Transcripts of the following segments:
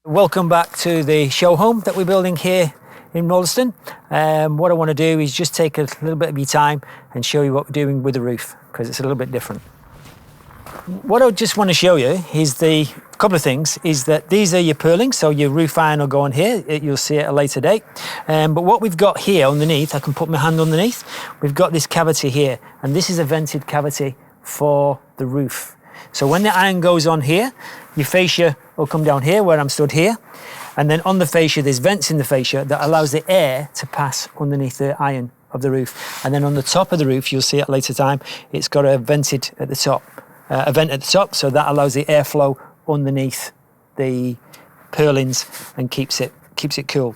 Welcome back to the show home that we're building here in Rolleston. What I want to do is just take a little bit of your time and show you what we're doing with the roof, because it's a little bit different. What I just want to show you is a couple of things, is that these are your purlins, so your roof iron will go on here. You'll see it at a later date. But what we've got here underneath, I can put my hand underneath, we've got this cavity here, and this is a vented cavity for the roof. So when the iron goes on here, your fascia will come down here where I'm stood here, and then on the fascia there's vents in the fascia that allows the air to pass underneath the iron of the roof. And then on the top of the roof, you'll see at a later time, it's got a vented at the top, a vent at the top, so that allows the airflow underneath the purlins and keeps it cool.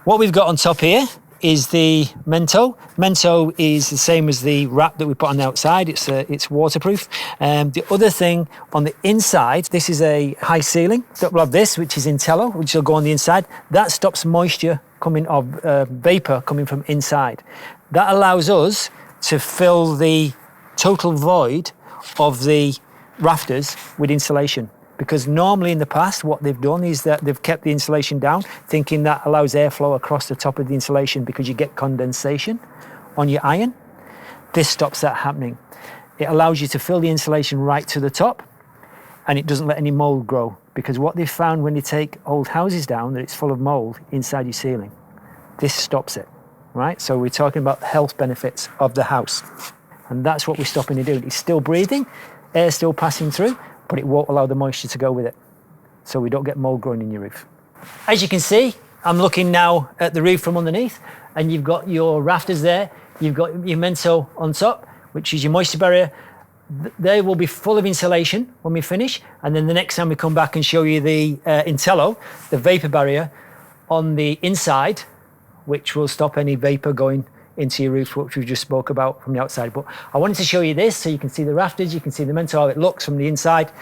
What we've got on top here is the Mento. Mento is the same as the wrap that we put on the outside. It's waterproof. The other thing on the inside, this is a high ceiling that will have this, which is Intello, which will go on the inside. That stops moisture coming of vapor coming from inside. That allows us to fill the total void of the rafters with insulation. Because normally in the past, what they've done is that they've kept the insulation down, thinking that allows airflow across the top of the insulation because you get condensation on your iron. This stops that happening. It allows you to fill the insulation right to the top, and it doesn't let any mold grow. Because what they've found when you take old houses down, that it's full of mold inside your ceiling. This stops it, right? So we're talking about the health benefits of the house. And that's what we're stopping it doing. It's still breathing, air's still passing through, but it won't allow the moisture to go with it. So we don't get mold growing in your roof. As you can see, I'm looking now at the roof from underneath, and you've got your rafters there, you've got your Mento on top, which is your moisture barrier. They will be full of insulation when we finish, and then the next time we come back and show you the Intello, the vapor barrier on the inside, which will stop any vapor going into your roof, which we just spoke about from the outside. But I wanted to show you this so you can see the rafters, you can see the Mento, how it looks from the inside,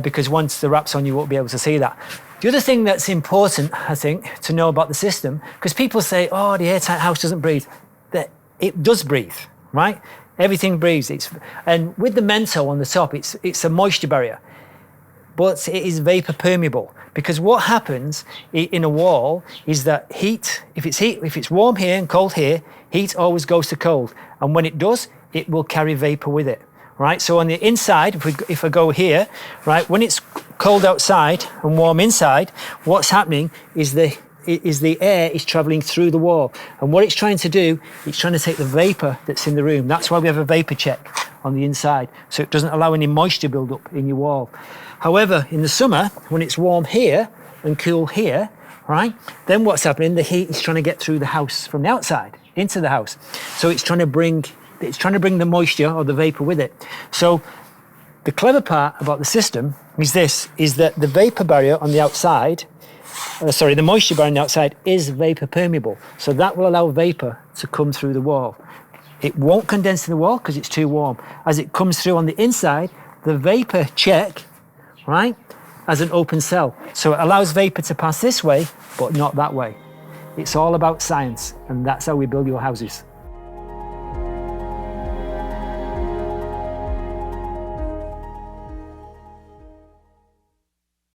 because once the wrap's on, you won't be able to see that. The other thing that's important, I think, to know about the system, because people say, oh, the airtight house doesn't breathe. That it does breathe, right? Everything breathes. And with the Mento on the top, it's a moisture barrier, but it is vapor permeable. Because what happens in a wall is that heat, if it's warm here and cold here, heat always goes to cold. And when it does, it will carry vapor with it, right? So on the inside, if I go here, right, when it's cold outside and warm inside, what's happening is the air is traveling through the wall. And what it's trying to do, it's trying to take the vapor that's in the room. That's why we have a vapor check on the inside, so it doesn't allow any moisture build up in your wall. However, in the summer, when it's warm here and cool here, right, then what's happening, the heat is trying to get through the house from the outside into the house. So it's trying to bring the moisture or the vapor with it. So the clever part about the system is that the vapor barrier on the outside, the moisture barrier on the outside is vapor permeable. So that will allow vapor to come through the wall. It won't condense in the wall because it's too warm. As it comes through on the inside, the vapor check, right, as an open cell. So it allows vapor to pass this way, but not that way. It's all about science, and that's how we build your houses.